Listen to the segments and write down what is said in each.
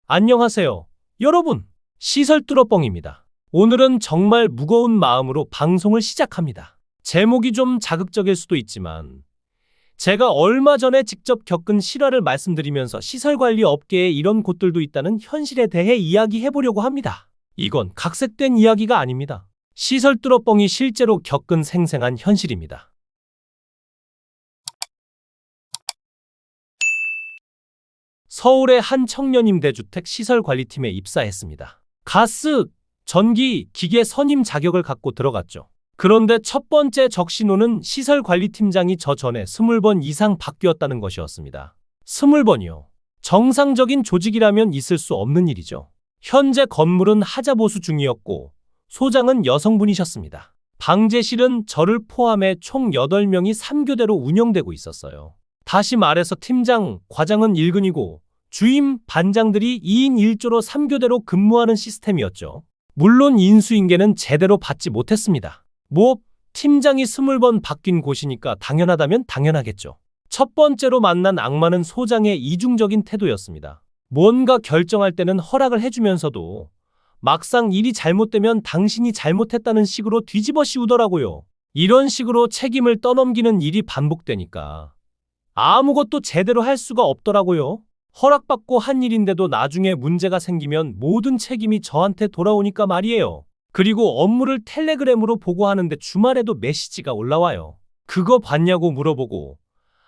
안녕하세요. 여러분, 시설 뚫어뻥입니다. 오늘은 정말 무거운 마음으로 방송을 시작합니다. 제목이 좀 자극적일 수도 있지만 제가 얼마 전에 직접 겪은 실화를 말씀드리면서 시설관리 업계에 이런 곳들도 있다는 현실에 대해 이야기해보려고 합니다. 이건 각색된 이야기가 아닙니다. 시설 뚫어뻥이 실제로 겪은 생생한 현실입니다. 서울의 한 청년 임대주택 시설관리팀에 입사했습니다. 가스, 전기, 기계 선임 자격을 갖고 들어갔죠. 그런데 첫 번째 적신호는 시설관리팀장이 저 전에 20번 이상 바뀌었다는 것이었습니다. 20번이요. 정상적인 조직이라면 있을 수 없는 일이죠. 현재 건물은 하자 보수 중이었고 소장은 여성분이셨습니다. 방제실은 저를 포함해 총 8명이 3교대로 운영되고 있었어요. 다시 말해서 팀장, 과장은 1근이고 주임, 반장들이 2인 1조로 3교대로 근무하는 시스템이었죠. 물론 인수인계는 제대로 받지 못했습니다. 팀장이 20번 바뀐 곳이니까 당연하다면 당연하겠죠. 첫 번째로 만난 악마는 소장의 이중적인 태도였습니다. 뭔가 결정할 때는 허락을 해주면서도 막상 일이 잘못되면 당신이 잘못했다는 식으로 뒤집어 씌우더라고요. 이런 식으로 책임을 떠넘기는 일이 반복되니까 아무것도 제대로 할 수가 없더라고요. 허락받고 한 일인데도 나중에 문제가 생기면 모든 책임이 저한테 돌아오니까 말이에요. 그리고 업무를 텔레그램으로 보고하는데 주말에도 메시지가 올라와요. 그거 봤냐고 물어보고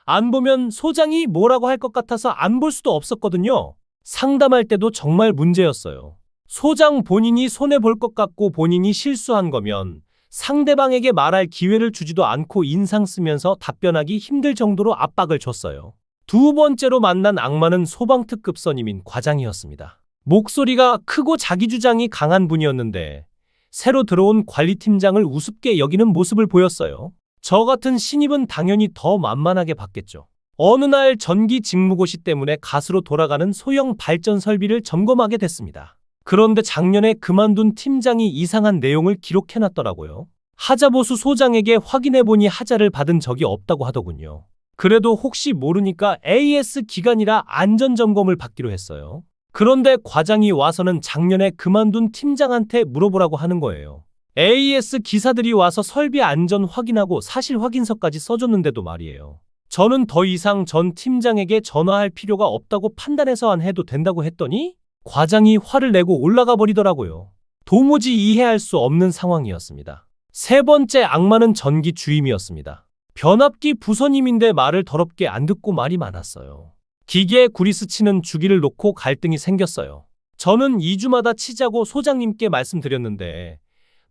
안 보면 소장이 뭐라고 할 것 같아서 안 볼 수도 없었거든요. 상담할 때도 정말 문제였어요. 소장 본인이 손해볼 것 같고 본인이 실수한 거면 상대방에게 말할 기회를 주지도 않고 인상 쓰면서 답변하기 힘들 정도로 압박을 줬어요. 두 번째로 만난 악마는 소방특급 선임인 과장이었습니다. 목소리가 크고 자기 주장이 강한 분이었는데 새로 들어온 관리팀장을 우습게 여기는 모습을 보였어요. 저 같은 신입은 당연히 더 만만하게 봤겠죠. 어느 날 전기 직무고시 때문에 가스로 돌아가는 소형 발전 설비를 점검하게 됐습니다. 그런데 작년에 그만둔 팀장이 이상한 내용을 기록해놨더라고요. 하자보수 소장에게 확인해보니 하자를 받은 적이 없다고 하더군요. 그래도 혹시 모르니까 AS 기간이라 안전점검을 받기로 했어요. 그런데 과장이 와서는 작년에 그만둔 팀장한테 물어보라고 하는 거예요. AS 기사들이 와서 설비 안전 확인하고 사실 확인서까지 써줬는데도 말이에요. 저는 더 이상 전 팀장에게 전화할 필요가 없다고 판단해서 안 해도 된다고 했더니 과장이 화를 내고 올라가 버리더라고요. 도무지 이해할 수 없는 상황이었습니다. 세 번째 악마는 전기 주임이었습니다. 변압기 부선임인데 말을 더럽게 안 듣고 말이 많았어요. 기계에 구리스 치는 주기를 놓고 갈등이 생겼어요. 저는 2주마다 치자고 소장님께 말씀드렸는데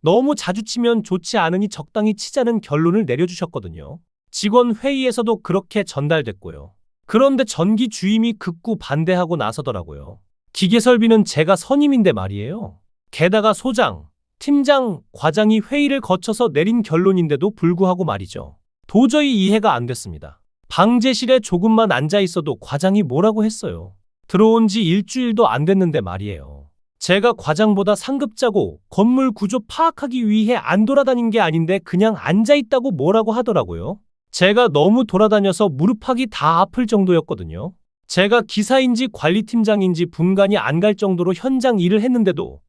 너무 자주 치면 좋지 않으니 적당히 치자는 결론을 내려주셨거든요. 직원 회의에서도 그렇게 전달됐고요. 그런데 전기 주임이 극구 반대하고 나서더라고요. 기계 설비는 제가 선임인데 말이에요. 게다가 소장, 팀장, 과장이 회의를 거쳐서 내린 결론인데도 불구하고 말이죠. 도저히 이해가 안 됐습니다. 방제실에 조금만 앉아 있어도 과장이 뭐라고 했어요. 들어온 지 일주일도 안 됐는데 말이에요. 제가 과장보다 상급자고 건물 구조 파악하기 위해 안 돌아다닌 게 아닌데 그냥 앉아 있다고 뭐라고 하더라고요. 제가 너무 돌아다녀서 무릎팍이 다 아플 정도였거든요. 제가 기사인지 관리팀장인지 분간이 안 갈 정도로 현장 일을 했는데도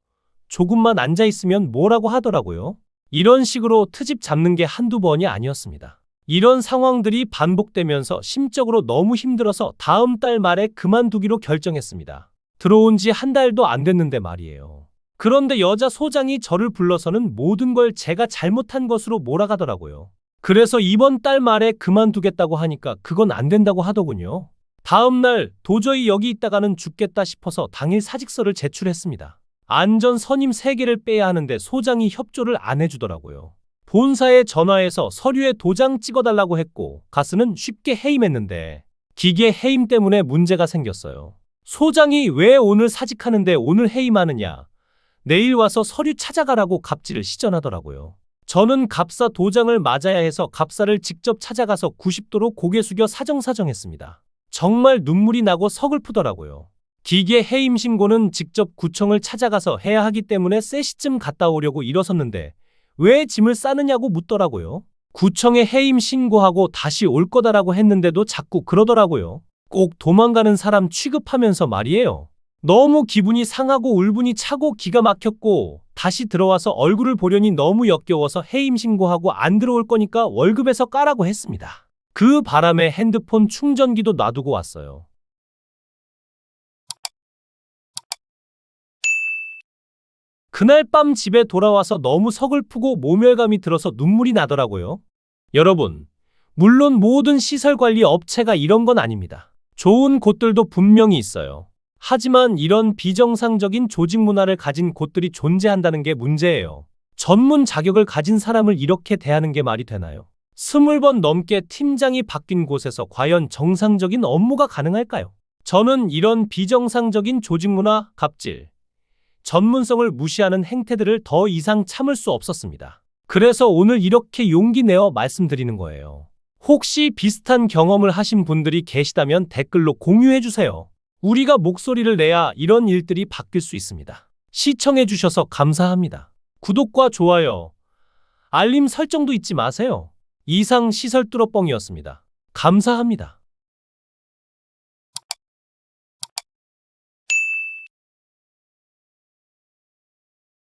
조금만 앉아 있으면 뭐라고 하더라고요. 이런 식으로 트집 잡는 게 한두 번이 아니었습니다. 이런 상황들이 반복되면서 심적으로 너무 힘들어서 다음 달 말에 그만두기로 결정했습니다. 들어온 지 한 달도 안 됐는데 말이에요. 그런데 여자 소장이 저를 불러서는 모든 걸 제가 잘못한 것으로 몰아가더라고요. 그래서 이번 달 말에 그만두겠다고 하니까 그건 안 된다고 하더군요. 다음 날 도저히 여기 있다가는 죽겠다 싶어서 당일 사직서를 제출했습니다. 안전 선임 3개를 빼야 하는데 소장이 협조를 안 해주더라고요. 본사에 전화해서 서류에 도장 찍어달라고 했고 가스는 쉽게 해임했는데 기계 해임 때문에 문제가 생겼어요. 소장이 왜 오늘 사직하는데 오늘 해임하느냐, 내일 와서 서류 찾아가라고 갑질을 시전하더라고요. 저는 갑사 도장을 맞아야 해서 갑사를 직접 찾아가서 90도로 고개 숙여 사정사정했습니다. 정말 눈물이 나고 서글프더라고요. 기계 해임 신고는 직접 구청을 찾아가서 해야 하기 때문에 3시쯤 갔다 오려고 일어섰는데 왜 짐을 싸느냐고 묻더라고요. 구청에 해임 신고하고 다시 올 거다라고 했는데도 자꾸 그러더라고요. 꼭 도망가는 사람 취급하면서 말이에요. 너무 기분이 상하고 울분이 차고 기가 막혔고 다시 들어와서 얼굴을 보려니 너무 역겨워서 해임 신고하고 안 들어올 거니까 월급에서 까라고 했습니다. 그 바람에 핸드폰 충전기도 놔두고 왔어요. 그날 밤 집에 돌아와서 너무 서글프고 모멸감이 들어서 눈물이 나더라고요. 여러분, 물론 모든 시설관리 업체가 이런 건 아닙니다. 좋은 곳들도 분명히 있어요. 하지만 이런 비정상적인 조직 문화를 가진 곳들이 존재한다는 게 문제예요. 전문 자격을 가진 사람을 이렇게 대하는 게 말이 되나요? 20번 넘게 팀장이 바뀐 곳에서 과연 정상적인 업무가 가능할까요? 저는 이런 비정상적인 조직 문화, 갑질, 전문성을 무시하는 행태들을 더 이상 참을 수 없었습니다. 그래서 오늘 이렇게 용기 내어 말씀드리는 거예요. 혹시 비슷한 경험을 하신 분들이 계시다면 댓글로 공유해 주세요. 우리가 목소리를 내야 이런 일들이 바뀔 수 있습니다. 시청해 주셔서 감사합니다. 구독과 좋아요, 알림 설정도 잊지 마세요. 이상 시설 뚫어뻥이었습니다. 감사합니다.